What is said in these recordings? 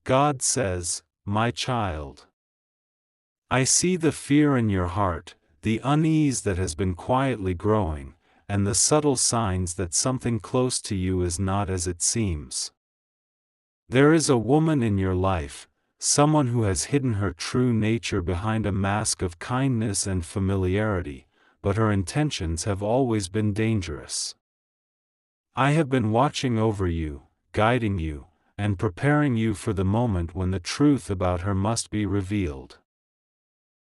God says, "My child, I see the fear in your heart, the unease that has been quietly growing, and the subtle signs that something close to you is not as it seems. There is a woman in your life, someone who has hidden her true nature behind a mask of kindness and familiarity, but her intentions have always been dangerous. I have been watching over you, guiding you, and preparing you for the moment when the truth about her must be revealed.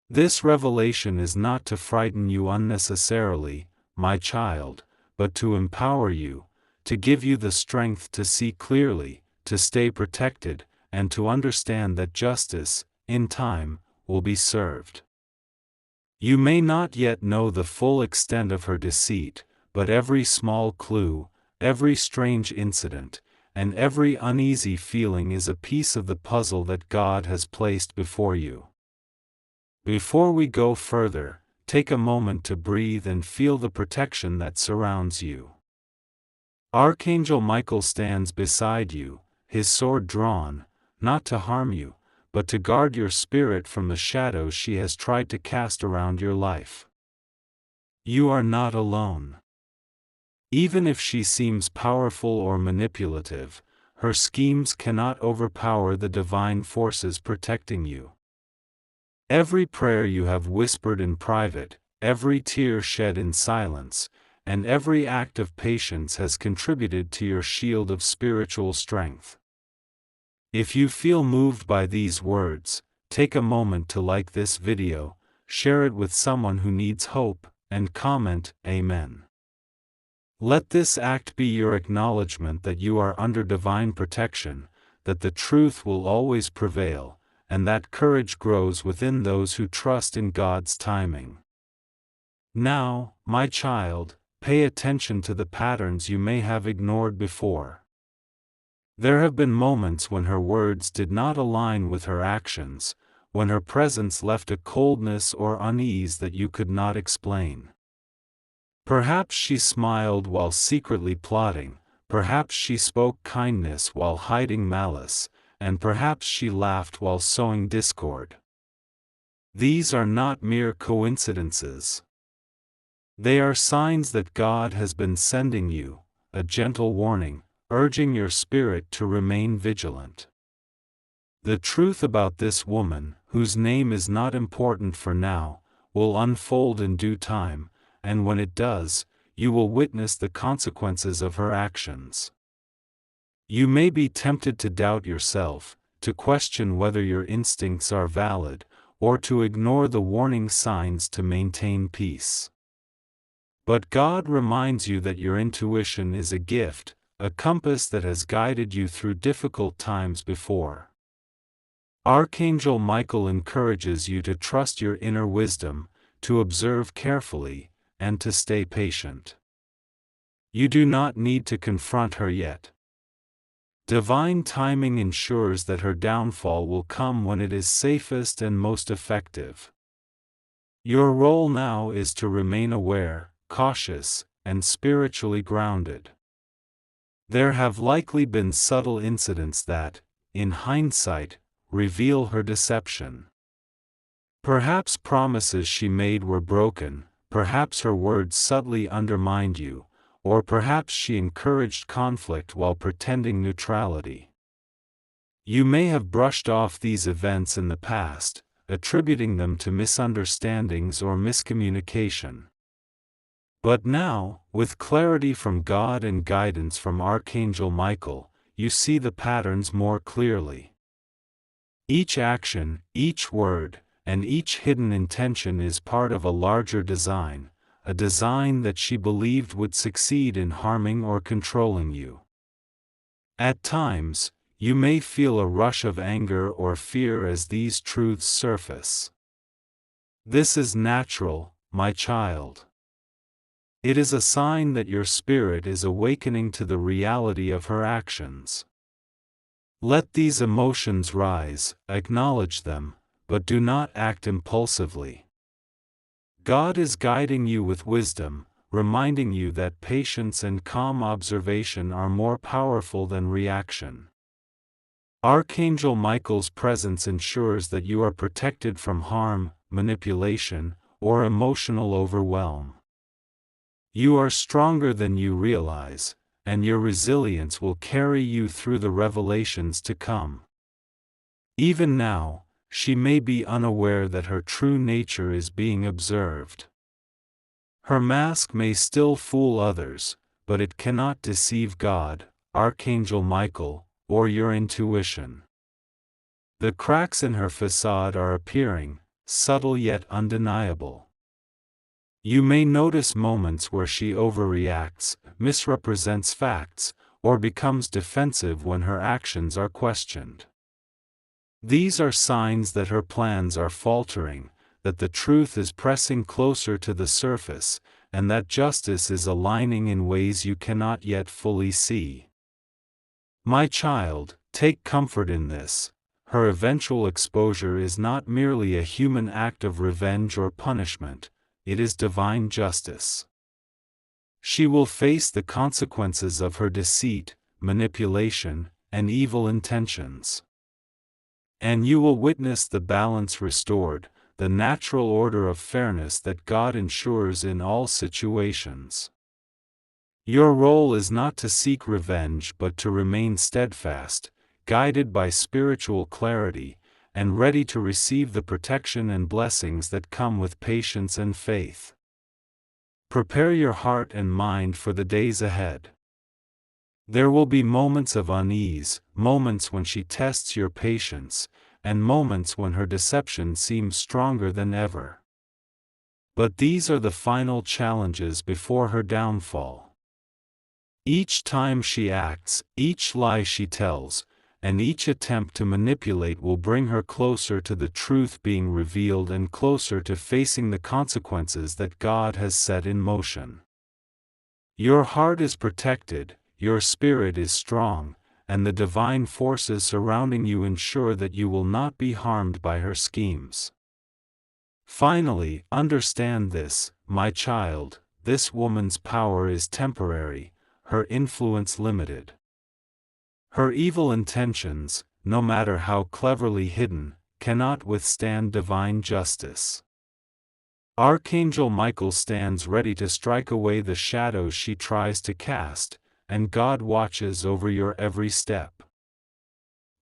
This revelation is not to frighten you unnecessarily, my child, but to empower you, to give you the strength to see clearly, to stay protected, and to understand that justice, in time, will be served. You may not yet know the full extent of her deceit, but every small clue, every strange incident, and every uneasy feeling is a piece of the puzzle that God has placed before you. Before we go further, take a moment to breathe and feel the protection that surrounds you. Archangel Michael stands beside you, his sword drawn, not to harm you, but to guard your spirit from the shadows she has tried to cast around your life. You are not alone. Even if she seems powerful or manipulative, her schemes cannot overpower the divine forces protecting you. Every prayer you have whispered in private, every tear shed in silence, and every act of patience has contributed to your shield of spiritual strength. If you feel moved by these words, take a moment to like this video, share it with someone who needs hope, and comment, "Amen." Let this act be your acknowledgement that you are under divine protection, that the truth will always prevail, and that courage grows within those who trust in God's timing. Now, my child, pay attention to the patterns you may have ignored before. There have been moments when her words did not align with her actions, when her presence left a coldness or unease that you could not explain. Perhaps she smiled while secretly plotting, perhaps she spoke kindness while hiding malice, and perhaps she laughed while sowing discord. These are not mere coincidences. They are signs that God has been sending you, a gentle warning, urging your spirit to remain vigilant. The truth about this woman, whose name is not important for now, will unfold in due time, and when it does, you will witness the consequences of her actions. You may be tempted to doubt yourself, to question whether your instincts are valid, or to ignore the warning signs to maintain peace. But God reminds you that your intuition is a gift, a compass that has guided you through difficult times before. Archangel Michael encourages you to trust your inner wisdom, to observe carefully, and to stay patient. You do not need to confront her yet. Divine timing ensures that her downfall will come when it is safest and most effective. Your role now is to remain aware, cautious, and spiritually grounded. There have likely been subtle incidents that, in hindsight, reveal her deception. Perhaps promises she made were broken, perhaps her words subtly undermined you, or perhaps she encouraged conflict while pretending neutrality. You may have brushed off these events in the past, attributing them to misunderstandings or miscommunication. But now, with clarity from God and guidance from Archangel Michael, you see the patterns more clearly. Each action, each word, and each hidden intention is part of a larger design, a design that she believed would succeed in harming or controlling you. At times, you may feel a rush of anger or fear as these truths surface. This is natural, my child. It is a sign that your spirit is awakening to the reality of her actions. Let these emotions rise, acknowledge them, but do not act impulsively. God is guiding you with wisdom, reminding you that patience and calm observation are more powerful than reaction. Archangel Michael's presence ensures that you are protected from harm, manipulation, or emotional overwhelm. You are stronger than you realize, and your resilience will carry you through the revelations to come. Even now, she may be unaware that her true nature is being observed. Her mask may still fool others, but it cannot deceive God, Archangel Michael, or your intuition. The cracks in her facade are appearing, subtle yet undeniable. You may notice moments where she overreacts, misrepresents facts, or becomes defensive when her actions are questioned. These are signs that her plans are faltering, that the truth is pressing closer to the surface, and that justice is aligning in ways you cannot yet fully see. My child, take comfort in this. Her eventual exposure is not merely a human act of revenge or punishment, it is divine justice. She will face the consequences of her deceit, manipulation, and evil intentions. And you will witness the balance restored, the natural order of fairness that God ensures in all situations. Your role is not to seek revenge but to remain steadfast, guided by spiritual clarity, and ready to receive the protection and blessings that come with patience and faith. Prepare your heart and mind for the days ahead. There will be moments of unease, moments when she tests your patience, and moments when her deception seems stronger than ever. But these are the final challenges before her downfall. Each time she acts, each lie she tells, and each attempt to manipulate will bring her closer to the truth being revealed and closer to facing the consequences that God has set in motion. Your heart is protected, your spirit is strong, and the divine forces surrounding you ensure that you will not be harmed by her schemes. Finally, understand this, my child, this woman's power is temporary, her influence limited. Her evil intentions, no matter how cleverly hidden, cannot withstand divine justice. Archangel Michael stands ready to strike away the shadows she tries to cast, and God watches over your every step.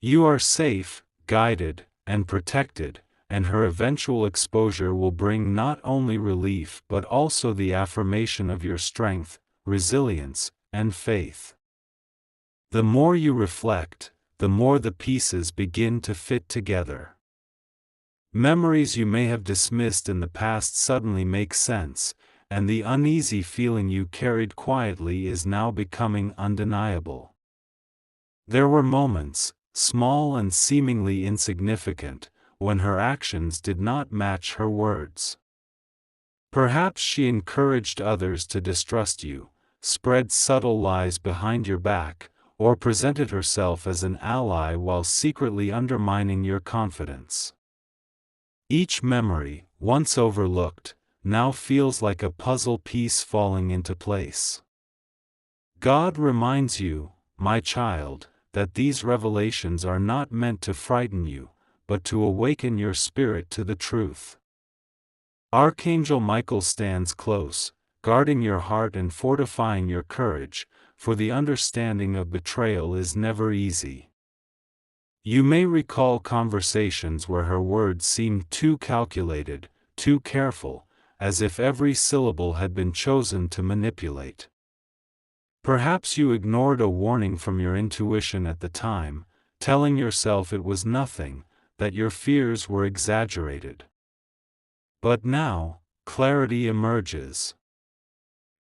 You are safe, guided, and protected, and her eventual exposure will bring not only relief but also the affirmation of your strength, resilience, and faith. The more you reflect, the more the pieces begin to fit together. Memories you may have dismissed in the past suddenly make sense, and the uneasy feeling you carried quietly is now becoming undeniable. There were moments, small and seemingly insignificant, when her actions did not match her words. Perhaps she encouraged others to distrust you, spread subtle lies behind your back, or presented herself as an ally while secretly undermining your confidence. Each memory, once overlooked, now feels like a puzzle piece falling into place. God reminds you, my child, that these revelations are not meant to frighten you, but to awaken your spirit to the truth. Archangel Michael stands close, guarding your heart and fortifying your courage, for the understanding of betrayal is never easy. You may recall conversations where her words seemed too calculated, too careful, as if every syllable had been chosen to manipulate. Perhaps you ignored a warning from your intuition at the time, telling yourself it was nothing, that your fears were exaggerated. But now, clarity emerges.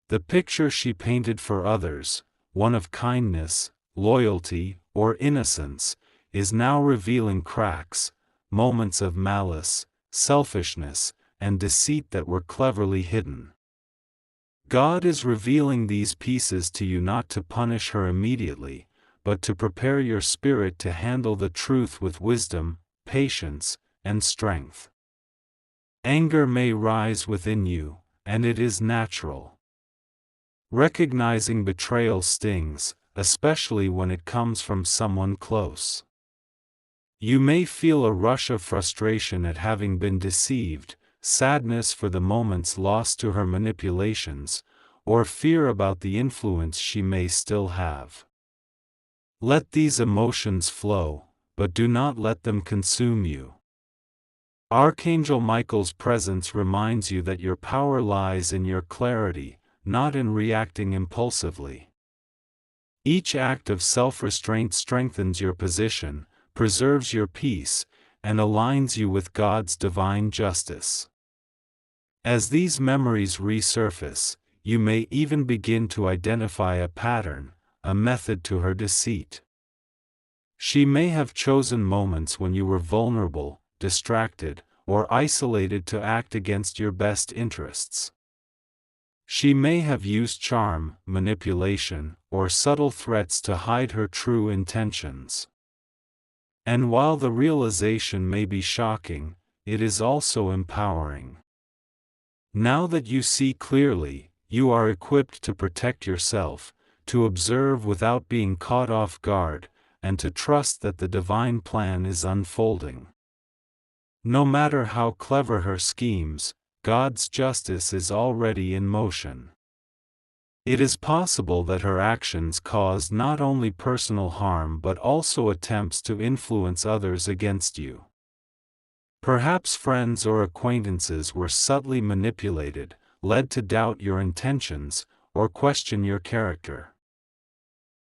The picture she painted for others, one of kindness, loyalty, or innocence, is now revealing cracks, moments of malice, selfishness, and deceit that were cleverly hidden. God is revealing these pieces to you not to punish her immediately, but to prepare your spirit to handle the truth with wisdom, patience, and strength. Anger may rise within you, and it is natural. Recognizing betrayal stings, especially when it comes from someone close. You may feel a rush of frustration at having been deceived, sadness for the moments lost to her manipulations, or fear about the influence she may still have. Let these emotions flow, but do not let them consume you. Archangel Michael's presence reminds you that your power lies in your clarity, not in reacting impulsively. Each act of self-restraint strengthens your position, preserves your peace, and aligns you with God's divine justice. As these memories resurface, you may even begin to identify a pattern, a method to her deceit. She may have chosen moments when you were vulnerable, distracted, or isolated to act against your best interests. She may have used charm, manipulation, or subtle threats to hide her true intentions. And while the realization may be shocking, it is also empowering. Now that you see clearly, you are equipped to protect yourself, to observe without being caught off guard, and to trust that the divine plan is unfolding. No matter how clever her schemes, God's justice is already in motion. It is possible that her actions caused not only personal harm but also attempts to influence others against you. Perhaps friends or acquaintances were subtly manipulated, led to doubt your intentions, or question your character.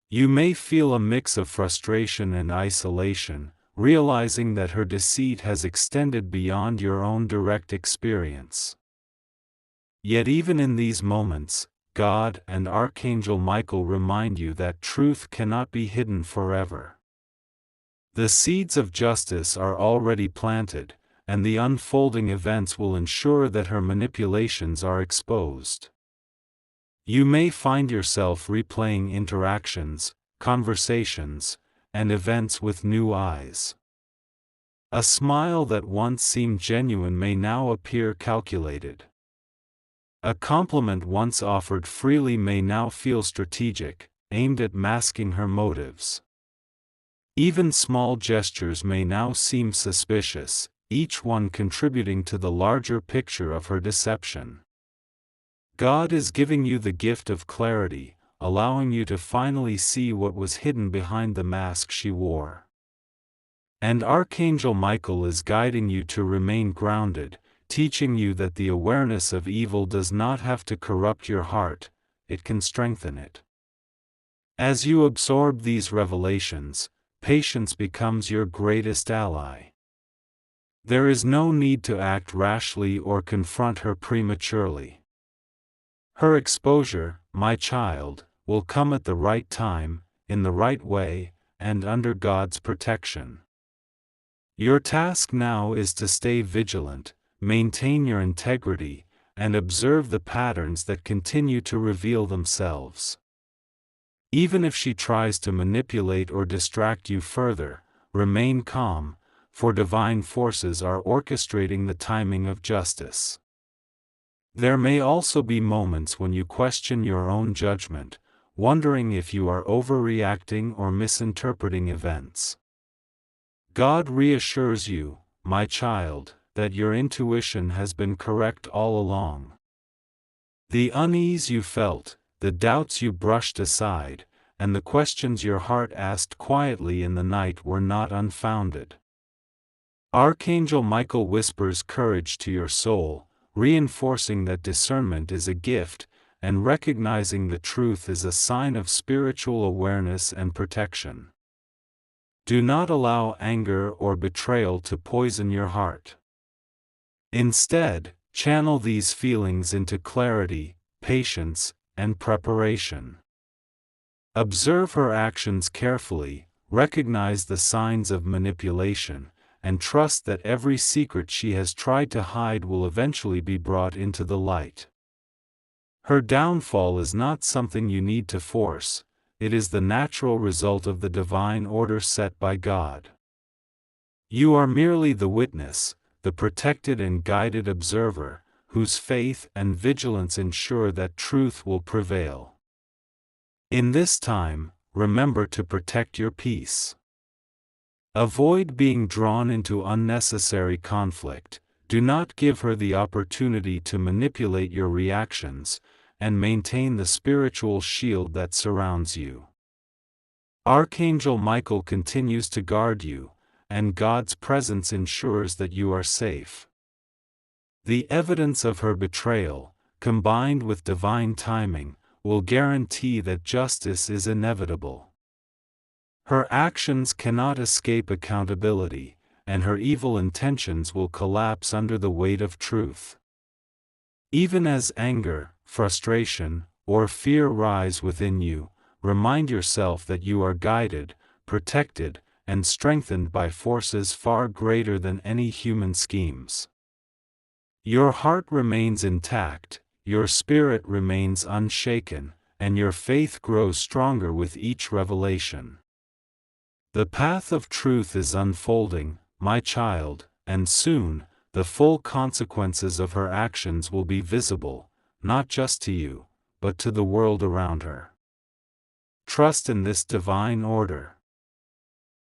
You may feel a mix of frustration and isolation, realizing that her deceit has extended beyond your own direct experience. Yet even in these moments, God and Archangel Michael remind you that truth cannot be hidden forever. The seeds of justice are already planted, and the unfolding events will ensure that her manipulations are exposed. You may find yourself replaying interactions, conversations, and events with new eyes. A smile that once seemed genuine may now appear calculated. A compliment once offered freely may now feel strategic, aimed at masking her motives. Even small gestures may now seem suspicious, each one contributing to the larger picture of her deception. God is giving you the gift of clarity, allowing you to finally see what was hidden behind the mask she wore. And Archangel Michael is guiding you to remain grounded, teaching you that the awareness of evil does not have to corrupt your heart, it can strengthen it. As you absorb these revelations, patience becomes your greatest ally. There is no need to act rashly or confront her prematurely. Her exposure, my child, will come at the right time, in the right way, and under God's protection. Your task now is to stay vigilant, maintain your integrity, and observe the patterns that continue to reveal themselves. Even if she tries to manipulate or distract you further, remain calm, for divine forces are orchestrating the timing of justice. There may also be moments when you question your own judgment, wondering if you are overreacting or misinterpreting events. God reassures you, my child, that your intuition has been correct all along. The unease you felt, the doubts you brushed aside, and the questions your heart asked quietly in the night were not unfounded. Archangel Michael whispers courage to your soul, reinforcing that discernment is a gift, and recognizing the truth is a sign of spiritual awareness and protection. Do not allow anger or betrayal to poison your heart. Instead, channel these feelings into clarity, patience, and preparation. Observe her actions carefully, recognize the signs of manipulation, and trust that every secret she has tried to hide will eventually be brought into the light. Her downfall is not something you need to force, it is the natural result of the divine order set by God. You are merely the witness, the protected and guided observer, whose faith and vigilance ensure that truth will prevail. In this time, remember to protect your peace. Avoid being drawn into unnecessary conflict. Do not give her the opportunity to manipulate your reactions, and maintain the spiritual shield that surrounds you. Archangel Michael continues to guard you, and God's presence ensures that you are safe. The evidence of her betrayal, combined with divine timing, will guarantee that justice is inevitable. Her actions cannot escape accountability, and her evil intentions will collapse under the weight of truth. Even as anger, frustration, or fear rise within you, remind yourself that you are guided, protected, and strengthened by forces far greater than any human schemes. Your heart remains intact, your spirit remains unshaken, and your faith grows stronger with each revelation. The path of truth is unfolding, my child, and soon, the full consequences of her actions will be visible, not just to you, but to the world around her. Trust in this divine order.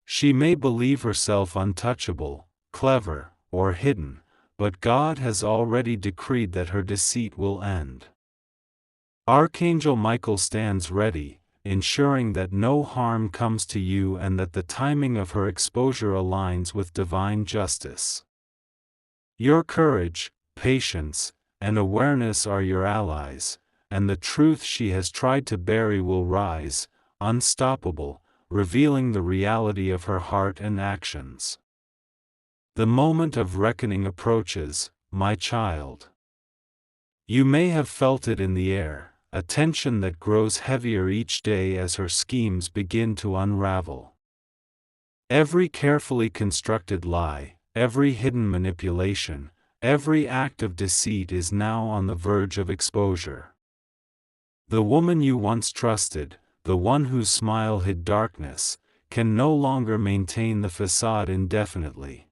She may believe herself untouchable, clever, or hidden, but God has already decreed that her deceit will end. Archangel Michael stands ready, ensuring that no harm comes to you and that the timing of her exposure aligns with divine justice. Your courage, patience, and awareness are your allies, and the truth she has tried to bury will rise, unstoppable, revealing the reality of her heart and actions. The moment of reckoning approaches, my child. You may have felt it in the air, a tension that grows heavier each day as her schemes begin to unravel. Every carefully constructed lie, every hidden manipulation, every act of deceit is now on the verge of exposure. The woman you once trusted, the one whose smile hid darkness, can no longer maintain the facade indefinitely.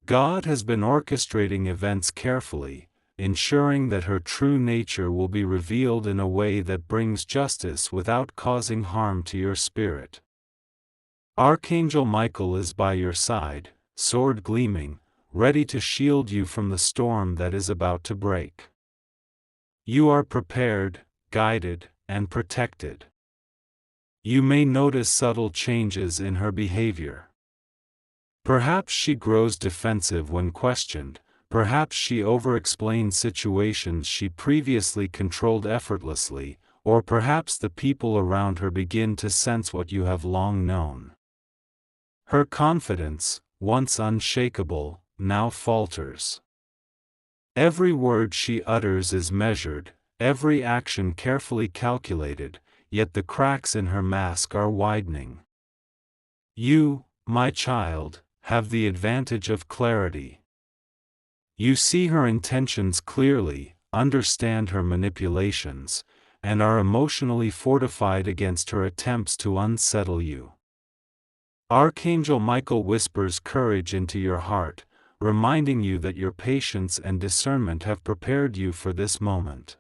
God has been orchestrating events carefully, ensuring that her true nature will be revealed in a way that brings justice without causing harm to your spirit. Archangel Michael is by your side, sword gleaming, ready to shield you from the storm that is about to break. You are prepared, guided, and protected. You may notice subtle changes in her behavior. Perhaps she grows defensive when questioned. Perhaps she over-explains situations she previously controlled effortlessly, or perhaps the people around her begin to sense what you have long known. Her confidence, once unshakable, now falters. Every word she utters is measured, every action carefully calculated, yet the cracks in her mask are widening. You, my child, have the advantage of clarity. You see her intentions clearly, understand her manipulations, and are emotionally fortified against her attempts to unsettle you. Archangel Michael whispers courage into your heart, reminding you that your patience and discernment have prepared you for this moment.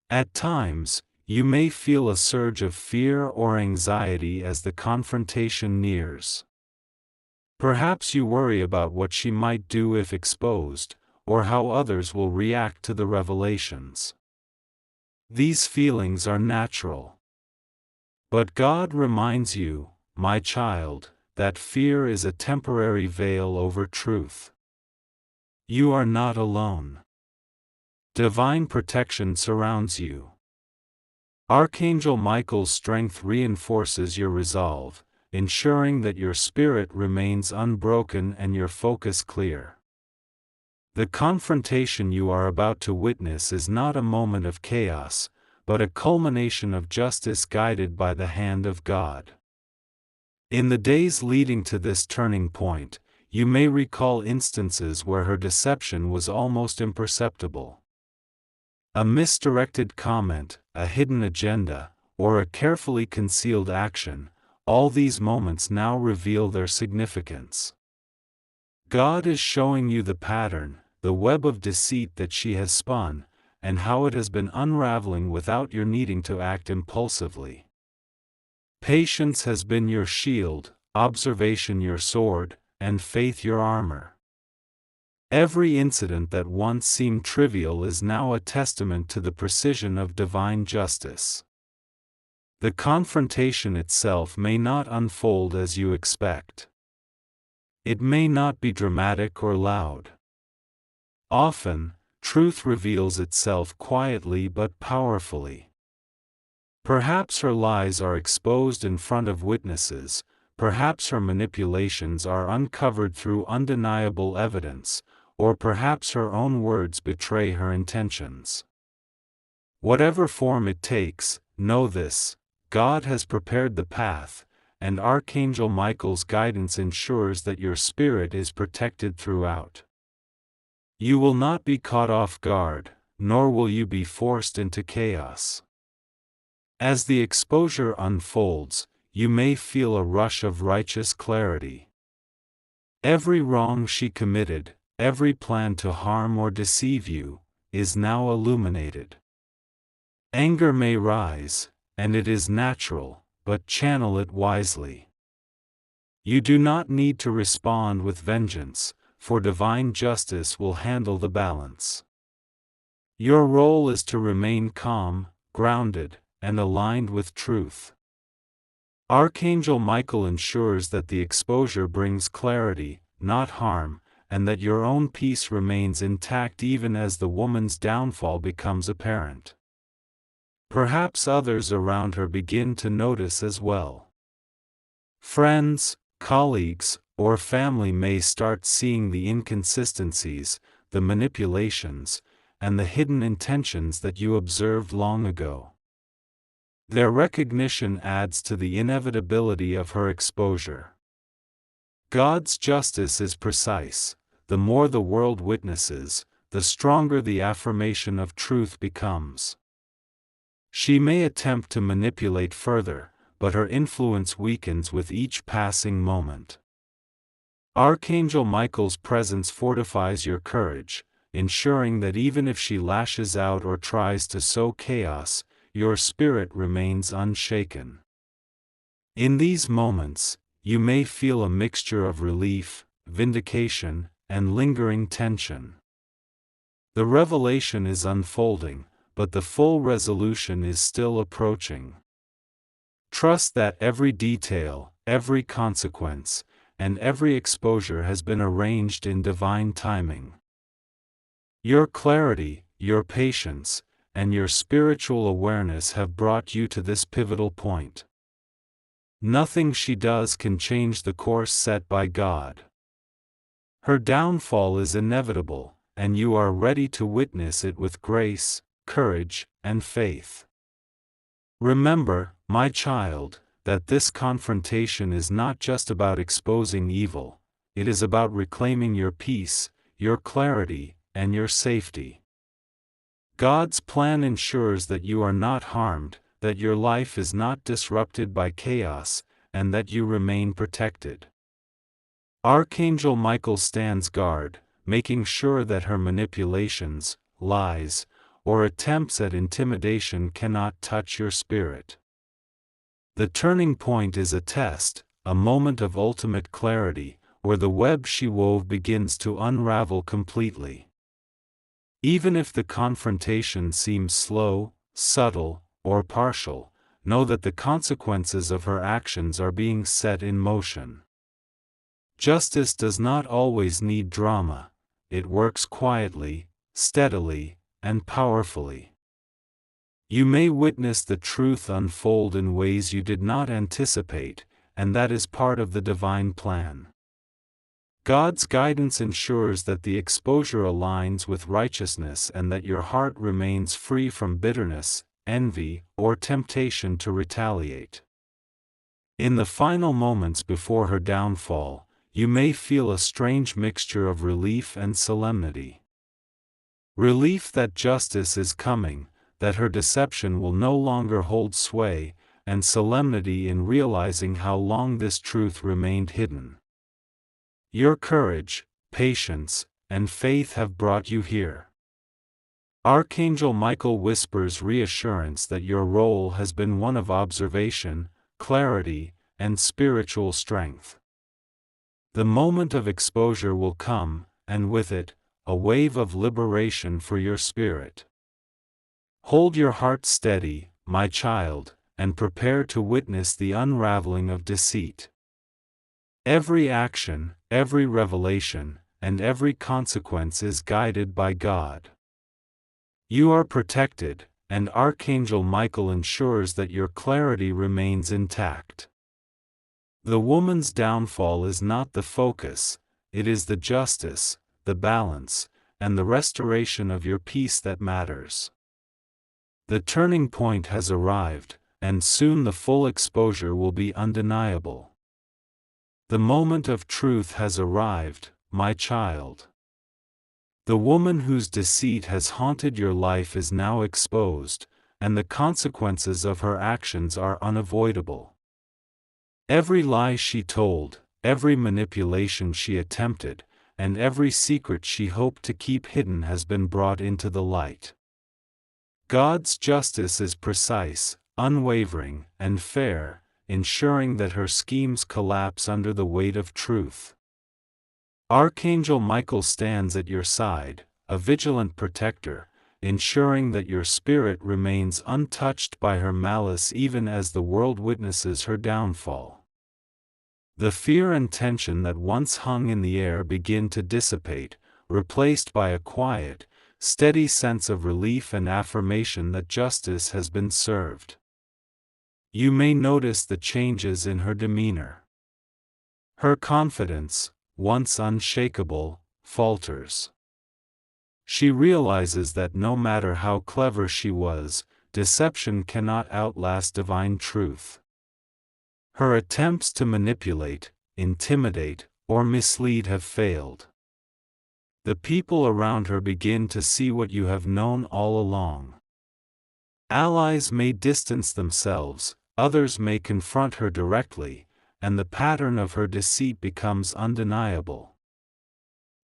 At times, you may feel a surge of fear or anxiety as the confrontation nears. Perhaps you worry about what she might do if exposed, or how others will react to the revelations. These feelings are natural. But God reminds you, my child, that fear is a temporary veil over truth. You are not alone. Divine protection surrounds you. Archangel Michael's strength reinforces your resolve, ensuring that your spirit remains unbroken and your focus clear. The confrontation you are about to witness is not a moment of chaos, but a culmination of justice guided by the hand of God. In the days leading to this turning point, you may recall instances where her deception was almost imperceptible. A misdirected comment, a hidden agenda, or a carefully concealed action, all these moments now reveal their significance. God is showing you the pattern, the web of deceit that she has spun, and how it has been unraveling without your needing to act impulsively. Patience has been your shield, observation your sword, and faith your armor. Every incident that once seemed trivial is now a testament to the precision of divine justice. The confrontation itself may not unfold as you expect. It may not be dramatic or loud. Often, truth reveals itself quietly but powerfully. Perhaps her lies are exposed in front of witnesses, perhaps her manipulations are uncovered through undeniable evidence, or perhaps her own words betray her intentions. Whatever form it takes, know this: God has prepared the path, and Archangel Michael's guidance ensures that your spirit is protected throughout. You will not be caught off guard, nor will you be forced into chaos. As the exposure unfolds, you may feel a rush of righteous clarity. Every wrong she committed, every plan to harm or deceive you, is now illuminated. Anger may rise, and it is natural, but channel it wisely. You do not need to respond with vengeance, for divine justice will handle the balance. Your role is to remain calm, grounded, and aligned with truth. Archangel Michael ensures that the exposure brings clarity, not harm, and that your own peace remains intact even as the woman's downfall becomes apparent. Perhaps others around her begin to notice as well. Friends, colleagues, or family may start seeing the inconsistencies, the manipulations, and the hidden intentions that you observed long ago. Their recognition adds to the inevitability of her exposure. God's justice is precise. The more the world witnesses, the stronger the affirmation of truth becomes. She may attempt to manipulate further, but her influence weakens with each passing moment. Archangel Michael's presence fortifies your courage, ensuring that even if she lashes out or tries to sow chaos, your spirit remains unshaken. In these moments, you may feel a mixture of relief, vindication, and lingering tension. The revelation is unfolding, but the full resolution is still approaching. Trust that every detail, every consequence, and every exposure has been arranged in divine timing. Your clarity, your patience, and your spiritual awareness have brought you to this pivotal point. Nothing she does can change the course set by God. Her downfall is inevitable, and you are ready to witness it with grace, courage, and faith. Remember, my child, that this confrontation is not just about exposing evil, it is about reclaiming your peace, your clarity, and your safety. God's plan ensures that you are not harmed, that your life is not disrupted by chaos, and that you remain protected. Archangel Michael stands guard, making sure that her manipulations, lies, or attempts at intimidation cannot touch your spirit. The turning point is a test, a moment of ultimate clarity, where the web she wove begins to unravel completely. Even if the confrontation seems slow, subtle, or partial, know that the consequences of her actions are being set in motion. Justice does not always need drama, it works quietly, steadily, and powerfully. You may witness the truth unfold in ways you did not anticipate, and that is part of the divine plan. God's guidance ensures that the exposure aligns with righteousness and that your heart remains free from bitterness, envy, or temptation to retaliate. In the final moments before her downfall, you may feel a strange mixture of relief and solemnity. Relief that justice is coming, that her deception will no longer hold sway, and solemnity in realizing how long this truth remained hidden. Your courage, patience, and faith have brought you here. Archangel Michael whispers reassurance that your role has been one of observation, clarity, and spiritual strength. The moment of exposure will come, and with it, a wave of liberation for your spirit. Hold your heart steady, my child, and prepare to witness the unraveling of deceit. Every action, every revelation, and every consequence is guided by God. You are protected, and Archangel Michael ensures that your clarity remains intact. The woman's downfall is not the focus, it is the justice, the balance, and the restoration of your peace that matters. The turning point has arrived, and soon the full exposure will be undeniable. The moment of truth has arrived, my child. The woman whose deceit has haunted your life is now exposed, and the consequences of her actions are unavoidable. Every lie she told, every manipulation she attempted, and every secret she hoped to keep hidden has been brought into the light. God's justice is precise, unwavering, and fair, ensuring that her schemes collapse under the weight of truth. Archangel Michael stands at your side, a vigilant protector, ensuring that your spirit remains untouched by her malice even as the world witnesses her downfall. The fear and tension that once hung in the air begin to dissipate, replaced by a quiet, steady sense of relief and affirmation that justice has been served. You may notice the changes in her demeanor. Her confidence, once unshakable, falters. She realizes that no matter how clever she was, deception cannot outlast divine truth. Her attempts to manipulate, intimidate, or mislead have failed. The people around her begin to see what you have known all along. Allies may distance themselves, others may confront her directly, and the pattern of her deceit becomes undeniable.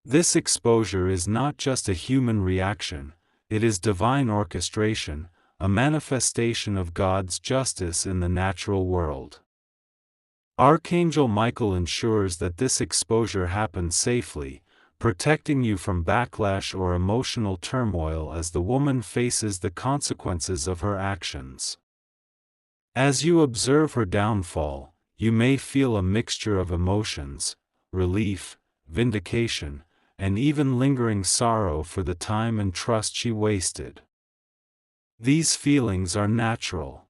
This exposure is not just a human reaction, it is divine orchestration, a manifestation of God's justice in the natural world. Archangel Michael ensures that this exposure happens safely, protecting you from backlash or emotional turmoil as the woman faces the consequences of her actions. As you observe her downfall, you may feel a mixture of emotions, relief, vindication, and even lingering sorrow for the time and trust she wasted. These feelings are natural.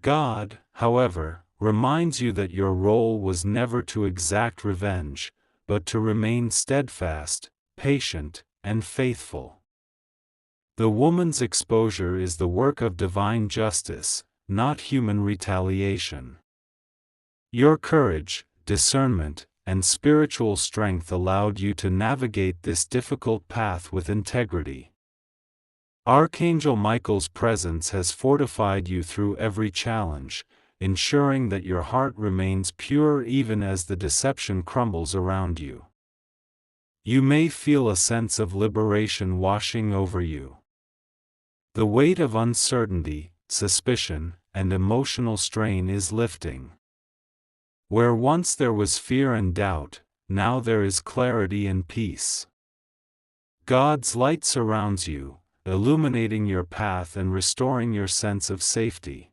God, however, reminds you that your role was never to exact revenge, but to remain steadfast, patient, and faithful. The woman's exposure is the work of divine justice, not human retaliation. Your courage, discernment, and spiritual strength allowed you to navigate this difficult path with integrity. Archangel Michael's presence has fortified you through every challenge, ensuring that your heart remains pure even as the deception crumbles around you. You may feel a sense of liberation washing over you. The weight of uncertainty, suspicion, and emotional strain is lifting. Where once there was fear and doubt, now there is clarity and peace. God's light surrounds you, illuminating your path and restoring your sense of safety.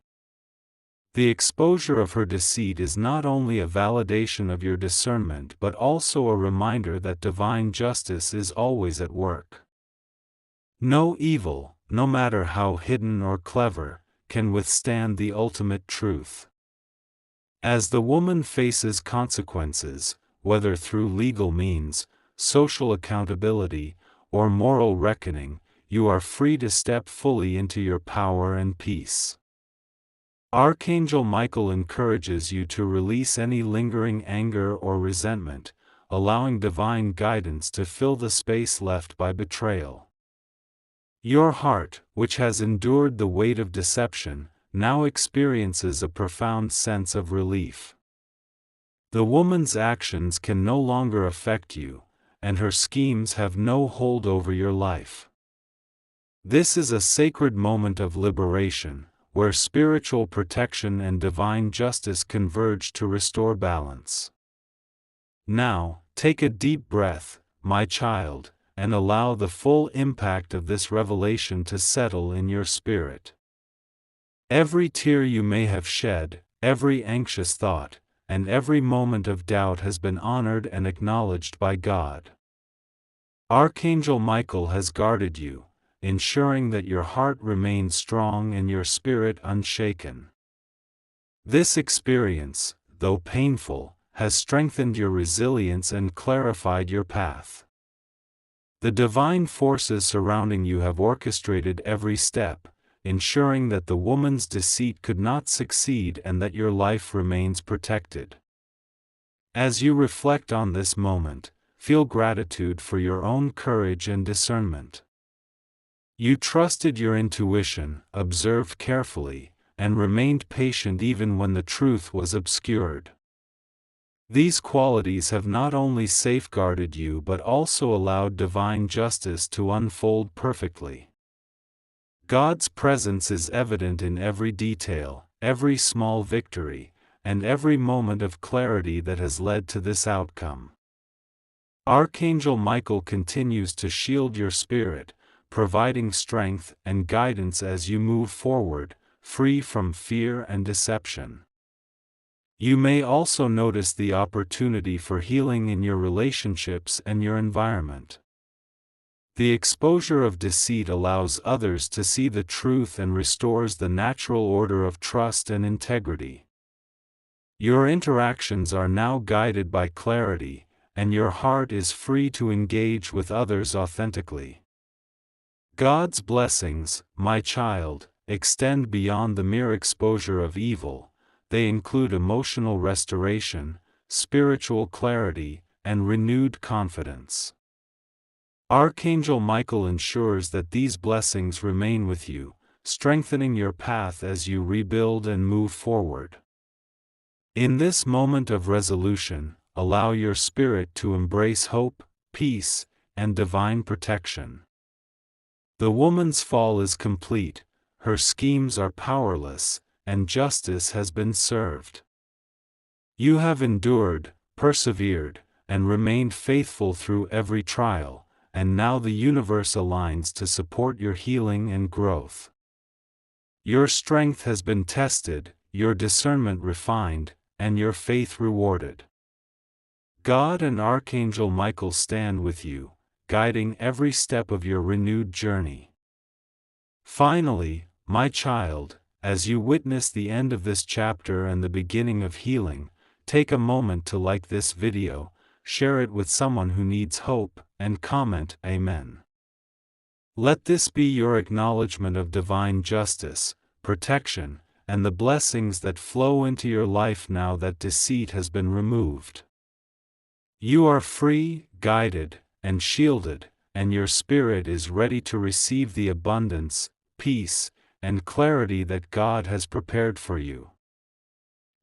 The exposure of her deceit is not only a validation of your discernment but also a reminder that divine justice is always at work. No evil, no matter how hidden or clever, can withstand the ultimate truth. As the woman faces consequences, whether through legal means, social accountability, or moral reckoning, you are free to step fully into your power and peace. Archangel Michael encourages you to release any lingering anger or resentment, allowing divine guidance to fill the space left by betrayal. Your heart, which has endured the weight of deception, now experiences a profound sense of relief. The woman's actions can no longer affect you, and her schemes have no hold over your life. This is a sacred moment of liberation, where spiritual protection and divine justice converge to restore balance. Now, take a deep breath, my child, and allow the full impact of this revelation to settle in your spirit. Every tear you may have shed, every anxious thought, and every moment of doubt has been honored and acknowledged by God. Archangel Michael has guarded you, ensuring that your heart remains strong and your spirit unshaken. This experience, though painful, has strengthened your resilience and clarified your path. The divine forces surrounding you have orchestrated every step, ensuring that the woman's deceit could not succeed and that your life remains protected. As you reflect on this moment, feel gratitude for your own courage and discernment. You trusted your intuition, observed carefully, and remained patient even when the truth was obscured. These qualities have not only safeguarded you but also allowed divine justice to unfold perfectly. God's presence is evident in every detail, every small victory, and every moment of clarity that has led to this outcome. Archangel Michael continues to shield your spirit, providing strength and guidance as you move forward, free from fear and deception. You may also notice the opportunity for healing in your relationships and your environment. The exposure of deceit allows others to see the truth and restores the natural order of trust and integrity. Your interactions are now guided by clarity, and your heart is free to engage with others authentically. God's blessings, my child, extend beyond the mere exposure of evil. They include emotional restoration, spiritual clarity, and renewed confidence. Archangel Michael ensures that these blessings remain with you, strengthening your path as you rebuild and move forward. In this moment of resolution, allow your spirit to embrace hope, peace, and divine protection. The woman's fall is complete, her schemes are powerless, and justice has been served. You have endured, persevered, and remained faithful through every trial, and now the universe aligns to support your healing and growth. Your strength has been tested, your discernment refined, and your faith rewarded. God and Archangel Michael stand with you, guiding every step of your renewed journey. Finally, my child, as you witness the end of this chapter and the beginning of healing, take a moment to like this video, share it with someone who needs hope, and comment Amen. Let this be your acknowledgement of divine justice, protection, and the blessings that flow into your life now that deceit has been removed. You are free, guided, and shielded, and your spirit is ready to receive the abundance, peace, and clarity that God has prepared for you.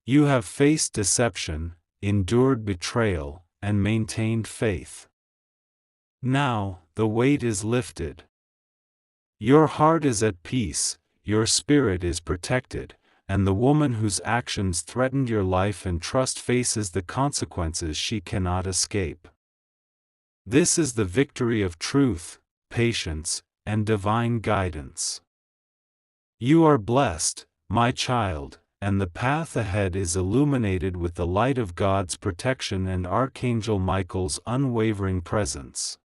You have faced deception, endured betrayal, and maintained faith. Now, the weight is lifted. Your heart is at peace, your spirit is protected, and the woman whose actions threatened your life and trust faces the consequences she cannot escape. This is the victory of truth, patience, and divine guidance. You are blessed, my child, and the path ahead is illuminated with the light of God's protection and Archangel Michael's unwavering presence.